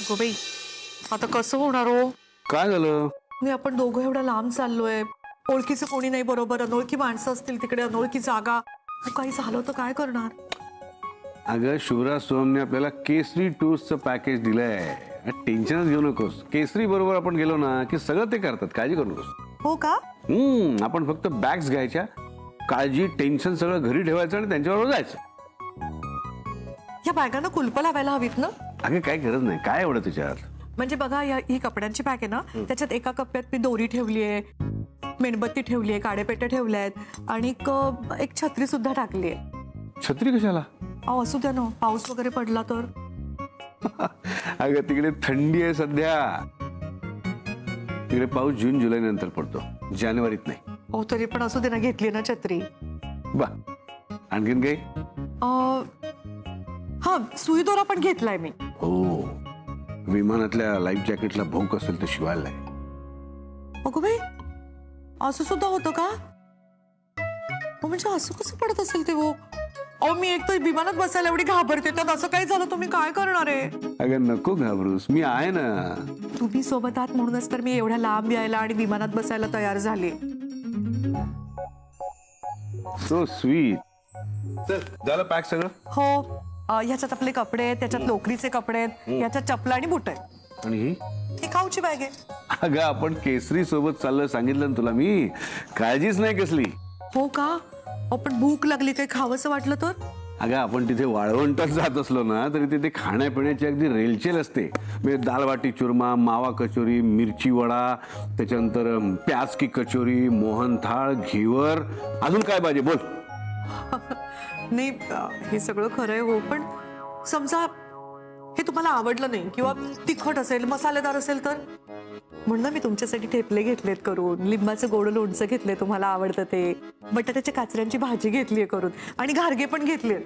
Go by, आता कसं होणार हो? काय झालं? मी आपण दोघं एवढा लांब चाललोय, ओळखीचं कोणी नाही बरोबर, अनोळखी माणसं असतील तिकडे, अनोळखी जागा, काही झालं तर काय करणार? अगं शुभ्रा सोहमने आपल्याला केसरी टूर्सचं पॅकेज दिलंय. टेन्शनच घेऊ नकोस. केसरी बरोबर आपण गेलो ना की सगळं ते करतात, काळजी करू नकोस. हो का? आपण फक्त बॅग्स घ्यायच्या, काळजी टेन्शन सगळं घरी ठेवायचं आणि त्यांच्याबरोबर जायचं. या बॅगांना कुलप लावायला हवीत ना? अगं काय गरज नाही, काय एवढं त्याच्यात. म्हणजे बघा, ही कपड्यांची बॅग आहे ना, त्याच्यात एका कप्प्यात मी दोरी ठेवलीये, मेणबत्ती ठेवलीये, काडेपेटे ठेवल्यात आणि एक छत्री सुद्धा टाकलीये. छत्री कशाला? अहो असू द्या ना, पाऊस वगैरे पडला तर. अगं तिकडे थंडी आहे सध्या. तिकडे पाऊस जून जुलै नंतर पडतो, जानेवारीत नाही. हो तरी पण असू दे ना, घेतली ना छत्री. बा आणखीन काही? हा, सुई दोरा पण घेतलाय मी. हो, विमानातल्या लाईफ जॅकेटला भोक असेल तर शिवायला. अगो बाई, असं सुद्धा होतं का? म्हणजे असं कसं पडत असेल ते भोक? अहो मी एक तर विमानात बसायला एवढी घाबरते, तर असं काही झालं तुम्ही काय करणार आहे? अगं नको घाबरूस, मी आहे ना. तुम्ही सोबत आहात म्हणूनच तर मी एवढ्या लांब यायला आणि विमानात बसायला तयार झाले. So sweet. चल झालं पॅक सगळं? हो, ह्याच्यात आपले कपडे आहेत, त्याच्यात लोकरीचे कपडे आहेत, ह्याच्यात चपला आणि बुट आहेत. आणि ही खाऊची बॅग आहे. अगं आपण केसरी सोबत चाललं, सांगितलं ना तुला मी. काळजीच नाही कसली. हो का? आपण भूक लागली, काही खावंसं वाटलं तर? अगं आपण तिथे वाळवंटात जात असलो ना तरी तिथे खाण्यापिण्याची अगदी रेलचेल असते. म्हणजे दाल बाटी चुरमा, मावा कचोरी, मिरची वडा, त्याच्यानंतर प्याज की कचोरी, मोहनथाळ, घिवर. अजून काय पाहिजे बोल? नाही, हे सगळं खरं आहे हो, पण समजा हे तुम्हाला आवडलं नाही किंवा तिखट असेल, मसालेदार असेल तर? म्हणून मी तुमच्यासाठी ठेपले घेतलेत करून, लिंबाचं गोड लोणचं घेतलंय, तुम्हाला आवडतं ते, बटाट्याच्या काचऱ्यांची भाजी घेतलीये करून आणि घारगे पण घेतले.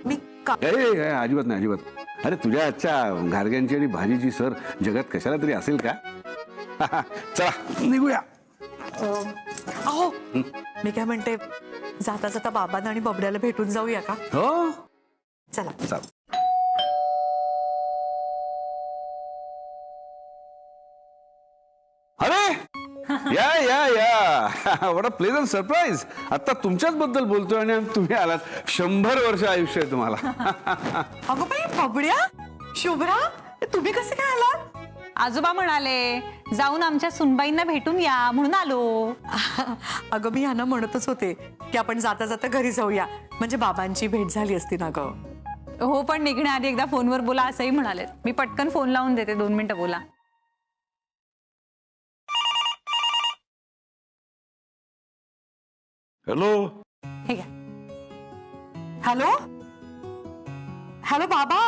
मी अजिबात नाही, अजिबात. अरे तुझ्या हातच्या घारग्यांची आणि भाजीची सर जगात कशाला तरी असेल का? चला निघूया. अहो मी काय म्हणते, जाता जाता बाबांना आणि बबड्याला भेटून जाऊया का? हो चला चल. अरे या या या, व्हॉट अ प्लेजंट सरप्राईज. आता तुमच्याच बद्दल बोलतोय आणि तुम्ही आलात. 100 वर्ष आयुष्य आहे तुम्हाला. अगं बाई, बबड्या, शुभ्रा, तुम्ही कसे काय आलात? आजोबा म्हणाले जाऊन आमच्या सुनबाईंना भेटून या म्हणून आलो. अगं मी ह्यांना म्हणतच होते की आपण जाता जाता घरी जाऊया, म्हणजे बाबांची भेट झाली असती ना ग. हो, पण निघण्याआधी एकदा फोनवर बोला असंही म्हणाले. मी पटकन फोन लावून देते, 2 मिनिटं बोला. हॅलो. हे घ्या. हॅलो हॅलो बाबा,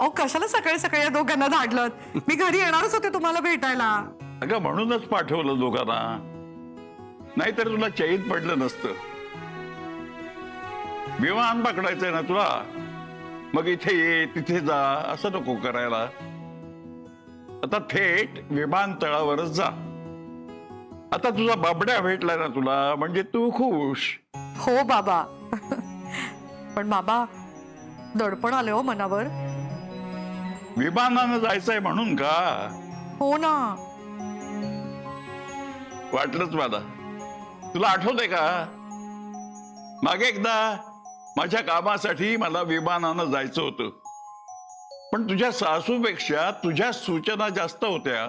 अहो कशाला सकाळी सकाळी या दोघांना धाडलं? मी घरी येणारच होते तुम्हाला भेटायला. अगं म्हणूनच पाठवलं दोघांना, नाहीतर तुला चैन पडलं नसतं. विमान पकडायचंय ना तुला, मग इथे ये तिथे जा असं नको करायला. आता थेट विमानतळावरच जा. आता तुझा बाबड्या भेटलाय ना तुला, म्हणजे तू खुश. हो बाबा. पण बाबा, दडपण आले हो मनावर. विमानानं जायचंय म्हणून का? हो ना. वाटलंच मला. तुला आठवतंय का, मागे एकदा माझ्या कामासाठी मला विमानानं जायचं होतं, पण तुझ्या सासूपेक्षा तुझ्या सूचना जास्त होत्या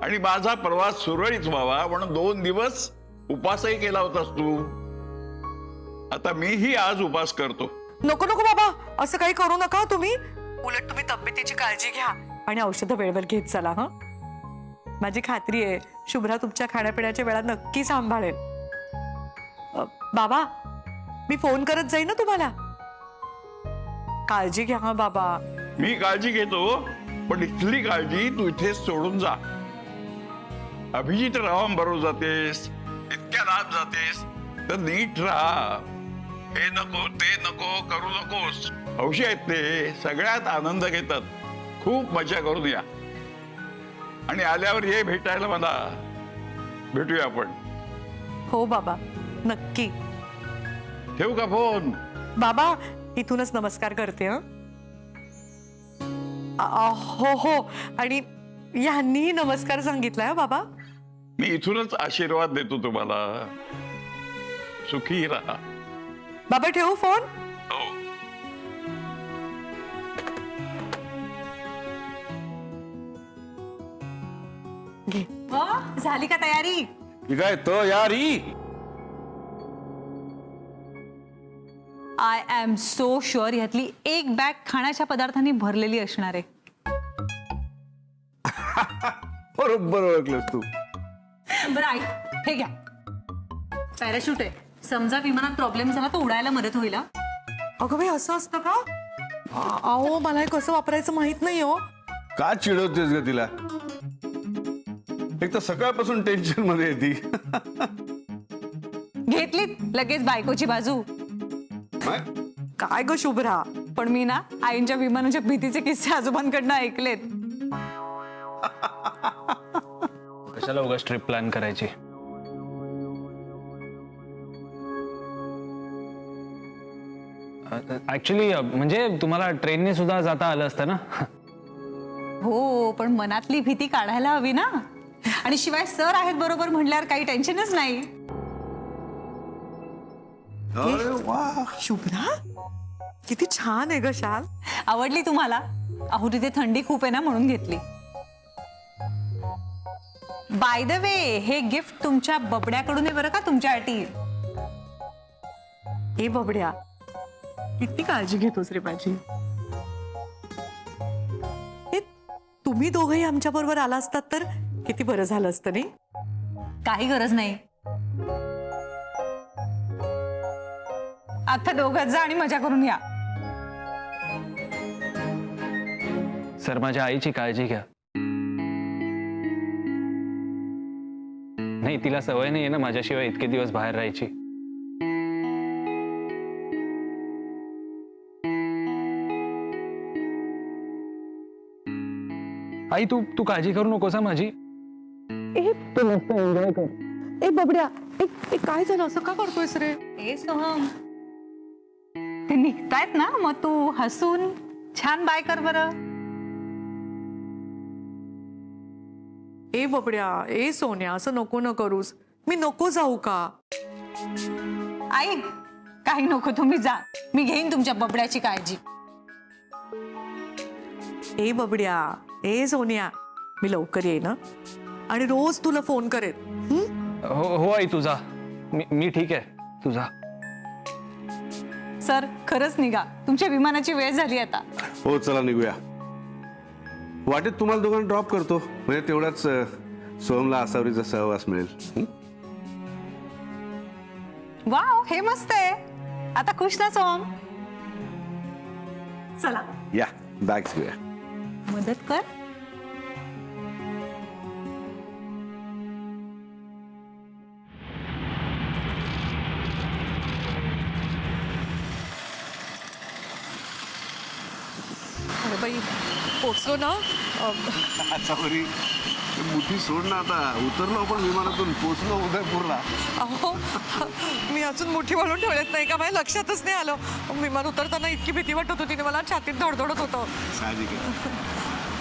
आणि माझा प्रवास सुरळीत व्हावा म्हणून 2 दिवस उपासही केला होतास तू. आता मीही आज उपास करतो. नको नको बाबा, असं काही करू नका तुम्ही. उलट तुम्ही तब्येतीची काळजी घ्या आणि औषधं वेळेवर घेत चला. हा, माझी खात्री आहे शुभ्रा तुमच्या खाण्यापिण्याच्या वेळा नक्की सांभाळेल. बाबा, मी फोन करत जाईन ना तुम्हाला. काळजी घ्या हा बाबा. मी काळजी घेतो, पण इथली काळजी तू इथेच सोडून जा. अभिजित रावांबरोबर जातेस, इतक्या लांब जातेस, तर नीट राहा. हे नको ते नको करू नकोस. हौशी आहेत ते, सगळ्यात आनंद घेतात. खूप मजा करून या आणि आल्यावर ये भेटायला मला. भेटूया आपण. हो बाबा, नक्की. ठेवू का फोन? बाबा, इथूनच नमस्कार करते. हो हो, आणि यांनीही नमस्कार सांगितलाय बाबा. मी इथूनच आशीर्वाद देतो तुम्हाला. सुखी राहा. बाबा ठेवू फोन. हो. घे. झाली का तयारी? काय तो यार ही आय एम सो शुअर ह्यातली एक बॅग खाण्याच्या पदार्थांनी भरलेली असणार आहे. बरोबर ओळखलंस तू. बरं आई, हे घ्या. पॅराशूट आहे. समजा विमानात प्रॉब्लेम झाला तर उडायला मदत होईल. अगं बाई, असं असतं का? अहो, मला हे कसं वापरायचं माहित नाही हो. का चिडवतेस ग तिला? एक तर सकाळपासून टेन्शन मध्ये येते. घेतली लगेच बायकोची बाजू. काय ग शुभ्रा? पण मी ना आईंच्या विमानाच्या भीतीचे किस्से आजोबांकडनं ऐकलेत. कशाला उगाच ट्रिप प्लॅन करायची? ऍक्च्युली म्हणजे तुम्हाला ट्रेनने सुद्धा जाता आलं असतं ना. हो, पण मनातली भीती काढायला हवी ना. आणि शिवाय सर आहेत बरोबर म्हणल्यावर काही टेन्शनच नाही. शुभ्रा, किती छान आहे ग शाल. आवडली तुम्हाला? अहो, तिथे थंडी खूप आहे ना म्हणून घेतली. बाय द वे, हे गिफ्ट तुमच्या बबड्याकडून आहे बरं का, तुमच्यासाठी. ए बबड्या, किती काळजी घेतोस रे माझी. ए, तुम्ही दोघंही आमच्या बरोबर आला असतात तर किती बरं झालं असतं नाही. काही गरज नाही. आता दोघं जा आणि मजा करून या. सर, माझ्या आईची काळजी घ्या. नाही, तिला सवय नाहीये ना माझ्याशिवाय इतके दिवस बाहेर राहायची. आई, तू काळजी करू नकोस माझी. तू मस्त एन्जॉय कर. ए बबड्या, ए काय झालं? असं का करतोयस रे? ए सोहम, ते निघतायत ना, मग तू हसून छान बाय कर बरं. ए बबड्या, ए सोन्या, असं नको न करूस. मी नको जाऊ का? आई, काही नको, तुम्ही जा. मी घेईन तुमच्या बबड्याची काळजी. ए बबड्या, ए सोन्या, मी लवकर येईन हं. आणि रोज तुला फोन करेन. हो आई, तुझा मी ठीक आहे. तुझा सर, खरंच निघा, तुमच्या विमानाची वेळ झाली आता. हो, चला निघूया. वाटेत तुम्हाला दोघांना ड्रॉप करतो, म्हणजे तेवढाच सोहमला आसावरीचा सहवास मिळेल. वाव, हे मस्त आहे. आता खुश ना सोहम? चला, या बॅग्स घेऊया. मदत कर. अरे बाई, पोचलो ना. आसावरी, मुठी सोड ना आता. उतरलो आपण विमानातून, पोचलो उदयपूरला. अहो, मी अजून मुठी वाढून ठेवलेत नाही का? माझ्या लक्षातच नाही आलं. विमान उतरताना इतकी भीती वाटत होती ना, मला छातीत धडधडत होतं. साहजिक आहे.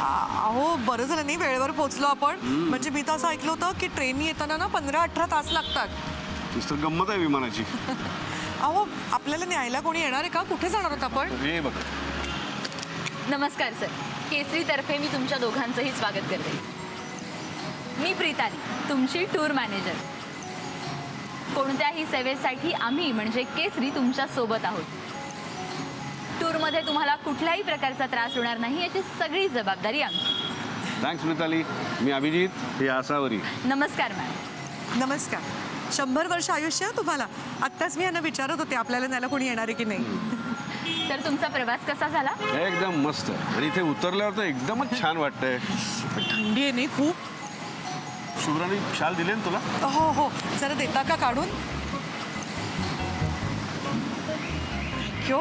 अहो, बरं झालं नाही वेळेवर पोहोचलो आपण. म्हणजे मी तर असं ऐकलं होतं की ट्रेननी येताना ना 15-18 तास लागतात. नुसतं गंमत आहे विमानाची. अहो, आपल्याला न्यायला कोणी येणार आहे का? कुठे जाणार आहोत आपण? हे बघ, नमस्कार सर, केसरीतर्फे मी तुमच्या दोघांचंही स्वागत करते. मी प्रीताली, तुमची टूर मॅनेजर. कोणत्याही सेवेसाठी आम्ही म्हणजे केसरी तुमच्या सोबत आहोत. टूरमध्ये तुम्हाला कुठल्याही प्रकारचा त्रास होणार नाही याची सगळी जबाबदारी आमची. थँक्स मिताली. मी अभिजित, हे आसावरी. नमस्कार मॅम. नमस्कार. 100 वर्ष आयुष्य आहे तुम्हाला. आत्ताच मी यांना विचारत होते आपल्याला न्यायला कोणी येणार आहे की नाही. सर, तुमचा प्रवास कसा झाला? एकदम मस्त. आणि इथे उतरल्यावर तर एकदमच छान वाटतंय. पण थंडी आहे नाही खूप. शुभ्राने शाल दिले ना तुला? हो हो, जरा देता का काढून? क्यो?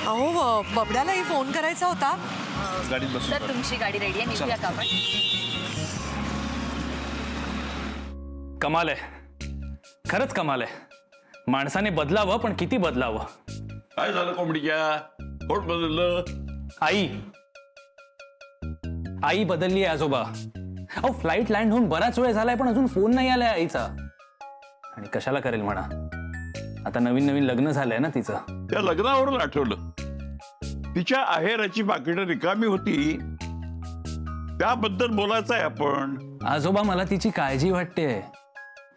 अहो, बबड्यालाही फोन करायचा होता. गाडीत बसून. सर, तुमची गाडी रेडी आहे, निघूया का आपण? कमाल आहे, खरंच कमाल आहे. माणसाने बदलावं, पण किती बदलावं? काय झालं कोंबडीच्या? कोण बदललं? आई बदलली आहे आजोबा. अहो, फ्लाईट लँड होऊन बराच वेळ झालाय, पण अजून फोन नाही आलाय आईचा. आणि कशाला करेल म्हणा, आता नवीन नवीन लग्न झालंय ना तिचं. त्या लग्नावरून आठवलं, तिच्या आहेराची पाकिटं रिकामी होती, त्याबद्दल बोलायचं आहे आपण. आजोबा, मला तिची काळजी वाटते.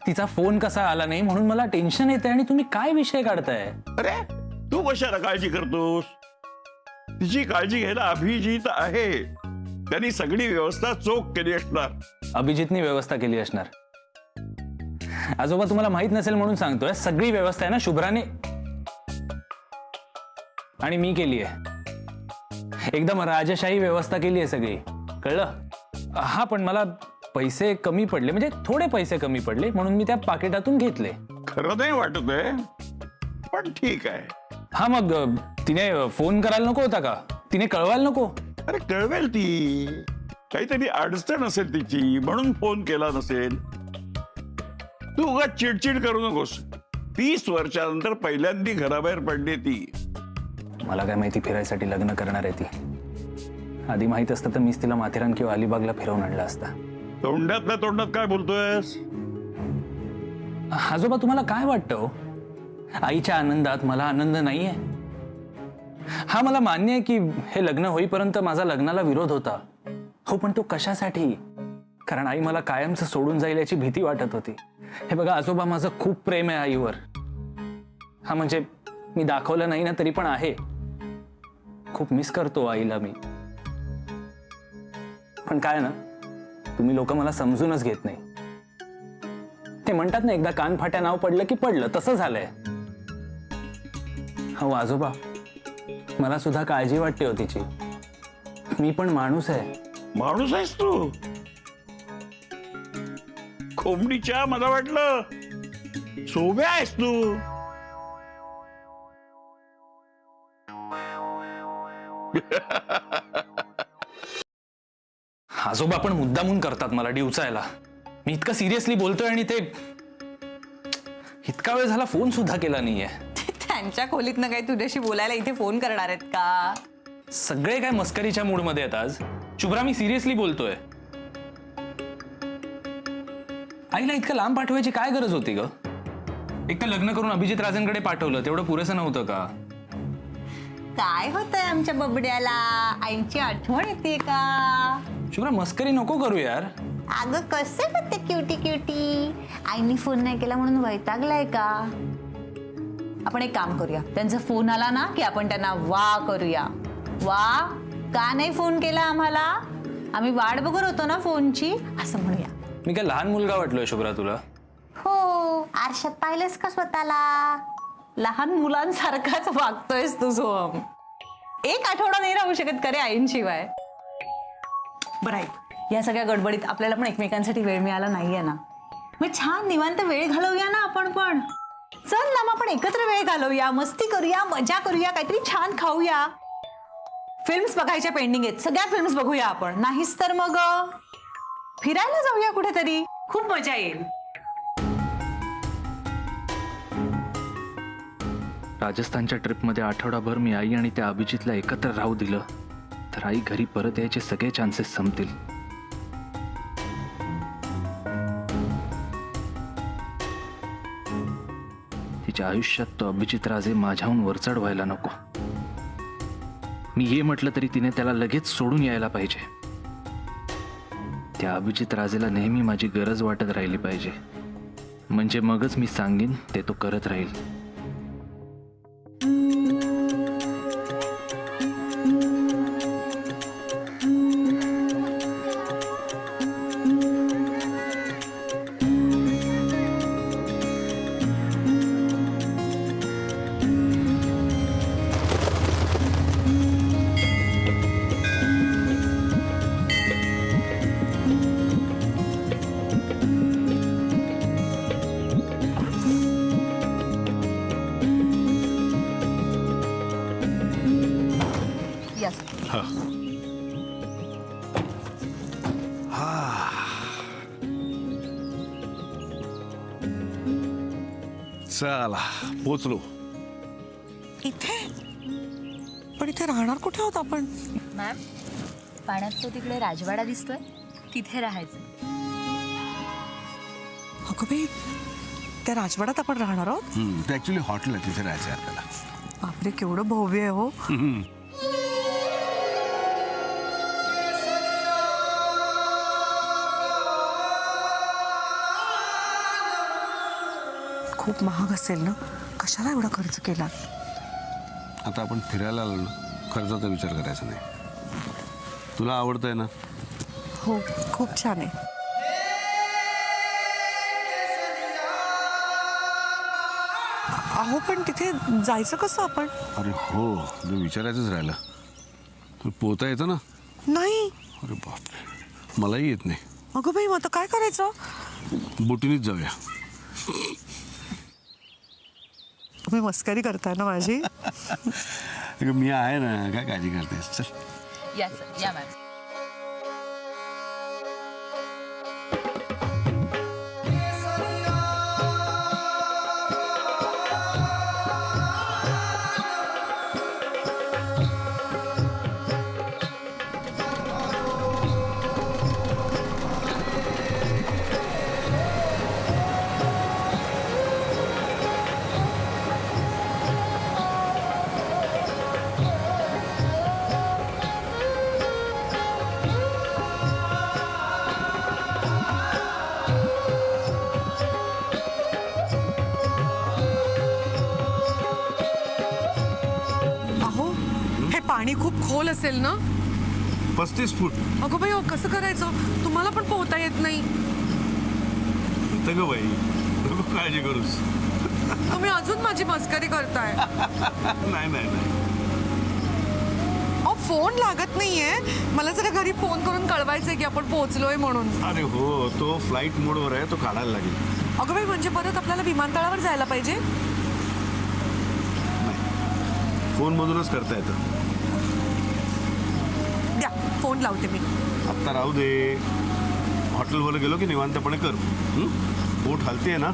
तिचा फोन कसा आला नाही म्हणून मला टेन्शन येते, आणि तुम्ही काय विषय काढताय? अरे तू कशाला काळजी करतोस? तिची काळजी घ्यायला अभिजित आहे. त्यांनी सगळी व्यवस्था चोख केली असणार. अभिजितनी व्यवस्था केली असणार. आजोबा, तुम्हाला माहित नसेल म्हणून सांगतोय, सगळी व्यवस्था आहे ना शुभ्राने आणि मी केली आहे. एकदम राजशाही व्यवस्था केली आहे सगळी, कळलं? हा, पण मला पैसे कमी पडले, म्हणजे थोडे पैसे कमी पडले, म्हणून मी त्या पाकिटातून घेतले. खरं नाही वाटत आहे, पण ठीक आहे. हा, मग तिने फोन करायला नको होता का? तिने कळवायला नको? अरे कळवेल ती, काहीतरी अडचण असेल तिची म्हणून फोन केला नसेल. तू उगाच चिडचिड करू नकोस. 30 वर्षानंतर पहिल्यांदा घराबाहेर पडली ती. मला काय माहिती फिरायसाठी लग्न करणार आहे ती. आधी माहित असतं तर मीच तिला माथेरान किंवा अलिबागला फिरवून आणला असता. तोंडातल्या तोंडात काय बोलतोयस? आजोबा, तुम्हाला काय वाटतं हो? आईच्या आनंदात मला आनंद नाहीये. हा, मला मान्य आहे की हे लग्न होईपर्यंत माझा लग्नाला विरोध होता. हो, पण तो कशासाठी? कारण आई मला कायमचं सोडून जाईल याची भीती वाटत होती. हे बघा आजोबा, माझं खूप प्रेम आहे आईवर. हा, म्हणजे मी दाखवलं नाही ना तरी पण आहे. खूप मिस करतो आईला मी. पण काय ना, तुम्ही लोक मला समजूनच घेत नाही. ते म्हणतात ना, एकदा कानफाट्या नाव पडलं की पडलं, तसं झालंय. हो आजोबा, मला सुद्धा काळजी वाटते हो तिची. मी पण माणूस आहे. माणूस आहेस तू? कोंबडीच्या मला वाटलं सोब्या आहेस तू. आजोबा पण मुद्दामून करतात मला डिवचायला. मी इतकं सिरियसली बोलतोय आणि ते इतका वेळ झाला फोन सुद्धा केला नाहीये. त्यांच्या खोलीतनं काही तुझ्याशी बोलायला इथे फोन करणार आहेत का? सगळे काय मस्करीच्या मूड मध्ये आहेत आज. शुभ्रा, मी सिरियसली बोलतोय. आईला इतकं लांब पाठवायची काय गरज होती ग? एक तर लग्न करून अभिजित राजांकडे पाठवलं, तेवढं पुरेसं नव्हतं का? काय होतंय आमच्या बबड्याला? आईची आठवण येते का? शुभ्रा, मस्करी नको करू यार. अगं कसे होते क्युटी क्युटी. आईनी फोन नाही केला म्हणून वैतागलाय का? आपण एक काम करूया, त्यांचा फोन आला ना की आपण त्यांना वा करूया. वा, का नाही फोन केला आम्हाला? आम्ही वाट बघत होतो ना फोनची, असं म्हणूया. मी काय लहान मुलगा वाटलोय शुभ्रा तुला? हो, आरशात पाहिलंस का स्वतःला? लहान मुलांसारखाच वागतोयस तू सोहम. एक आठवडा नाही राहू शकत करे आईंशिवाय. बरं ऐक, या सगळ्या गडबडीत आपल्याला पण एकमेकांसाठी वेळ मिळाला नाहीये ना. मग छान निवांत वेळ घालवूया ना आपण पण. चल ना, मग आपण एकत्र वेळ घालवूया, मस्ती करूया, मजा करूया, काहीतरी छान खाऊया. फिल्म्स बघायच्या पेंडिंग आहेत, सगळ्या फिल्म्स बघूया आपण. नाहीच तर मग फिरायला जाऊया कुठेतरी, खूप मजा येईल. राजस्थानच्या ट्रिपमध्ये आठवडाभर मी आई आणि त्या अभिजितला एकत्र राहू दिलं तर आई घरी परत यायचे सगळे चान्सेस संपतील. तिच्या आयुष्यात तो अभिजित राजे माझ्याहून वरचढ व्हायला नको. मी हे म्हटलं तरी तिने त्याला लगेच सोडून यायला पाहिजे. त्या अभिजित राजेला नेहमी माझी गरज वाटत राहिली पाहिजे, म्हणजे मगच मी सांगेन ते तो करत राहील. चला पोचलो. इथे पण इथे राहणार कुठे आहोत आपण? मॅम, पाण्यात तो तिकडे राजवाडा दिसतोय, तिथे राहायचं. अगं बाई, त्या राजवाड्यात आपण राहणार आहोत? ते ऍक्च्युली हॉटेल आहे, तिथे राहायचं आहे आपल्याला. बापरे, केवढं भव्य आहे हो. खूप महाग असेल ना, कशाला एवढा खर्च केला? आता आपण फिरायला आलो ना, खर्चाचा विचार करायचा नाही. तुला आवडतंय ना? हो, खूप छान आहे. अहो पण तिथे जायचं कसं आपण? अरे हो, तुला विचारायचंच राहिलं. तुला पोहता येतं ना? नाही. अरे बापरे, मलाही येत नाही. अगं बाई, मग आता काय करायचं? बोटीनीच जाऊया. तुम्ही मस्करी करताय ना माझी? अगं मी आहे ना, काय काळजी करतेस? चल. या सर, या मॅम. अहो, हे पाणी खूप खोल असेल ना? 35 फूट. अगं बाई, हो कसं करायचं? तुम्हाला पण पोहता येत नाही. इथं ग बाई, नको काळजी करूस. तुम्ही अजून माझी मस्करी करताय. नाही नाही नाही. अहो, फोन लागत नाहीये. मला जरा घरी फोन करून कळवायचंय की आपण पोहोचलोय म्हणून. अरे हो, तो फ्लाईट मोडवर आहे, तो काढायला लागेल. अगं बाई, म्हणजे परत आपल्याला विमानतळावर जायला पाहिजे? फोन मधूनच करता येतं. द्या, फोन लावते मी. आत्ता राहू दे. हॉटेलवर गेलो की निवांतपणे कर. बोट हलते ना?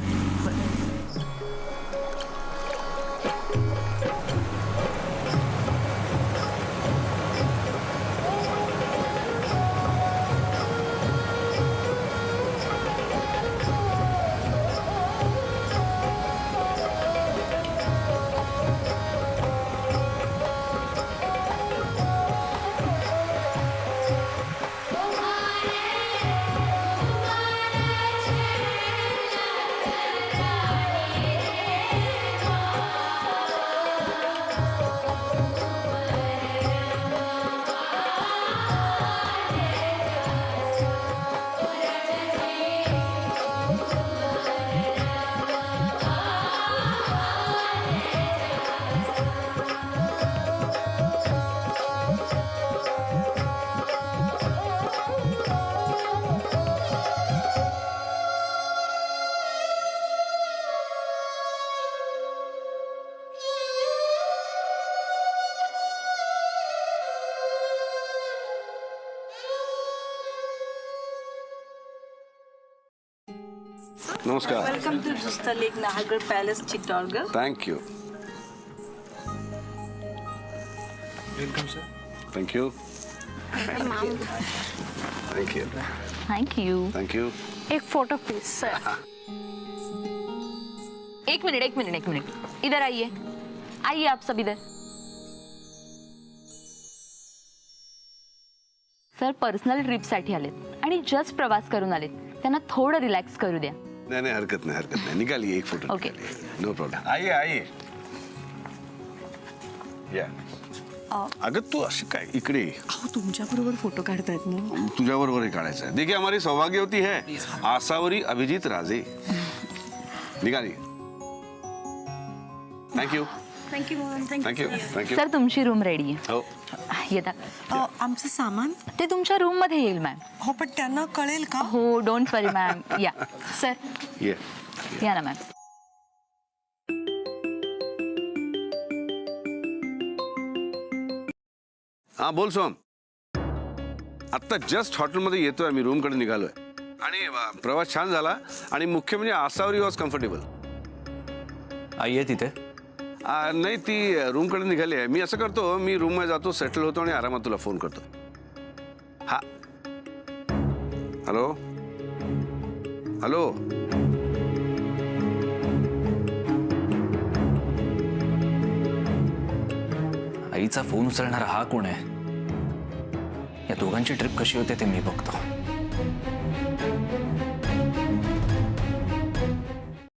नमस्कार. Welcome to Justa Lake Nahargarh Palace, Chittorgarh. Thank you. Thank you. Thank you. Thank you. Thank you. एक फोटो प्लीज सर. एक मिनिट. इधर आइए. आइए आप सब इधर. सर पर्सनल ट्रिपसाठी आलेत आणि जस्ट प्रवास करून आलेत. त्यांना थोडं रिलॅक्स करू द्या. नाही हरकत नाही. निघाली एक फोटो. Okay. No problem. आइए. या. अगं तू अशी काय इकडे? अहो, तुमच्या बरोबर फोटो काढतायत ना? तुझ्याबरोबर काढायचं आहे. देखिए हमारी सौभाग्यवती है आसावरी अभिजीत राजे. निघाली. Thank you. Thank you ma'am. Thank you. Sir तुमची रूम रेडी आहे. हो. येता. आमचं सामान? ते तुमच्या रूम मध्ये येईल मॅम. हो, पण त्यांना कळेल का? हो, डोंट वरी मॅम. या सर, ये. या ना मॅम. हा बोल सोम. आत्ता जस्ट हॉटेलमध्ये येतोय आम्ही, रूमकडे निघालोय आणि प्रवास छान झाला आणि मुख्य म्हणजे आसावरी वॉज कम्फर्टेबल. आई आहे तिथे? नाही, ती रूमकडे निघाली आहे. मी असं करतो, मी रूममध्ये जातो, सेटल होतो आणि आरामात तुला फोन करतो. हा. Hello hello. आईचा फोन उचलणारा हा कोण आहे? या दोघांची ट्रिप कशी होते ते मी बघतो.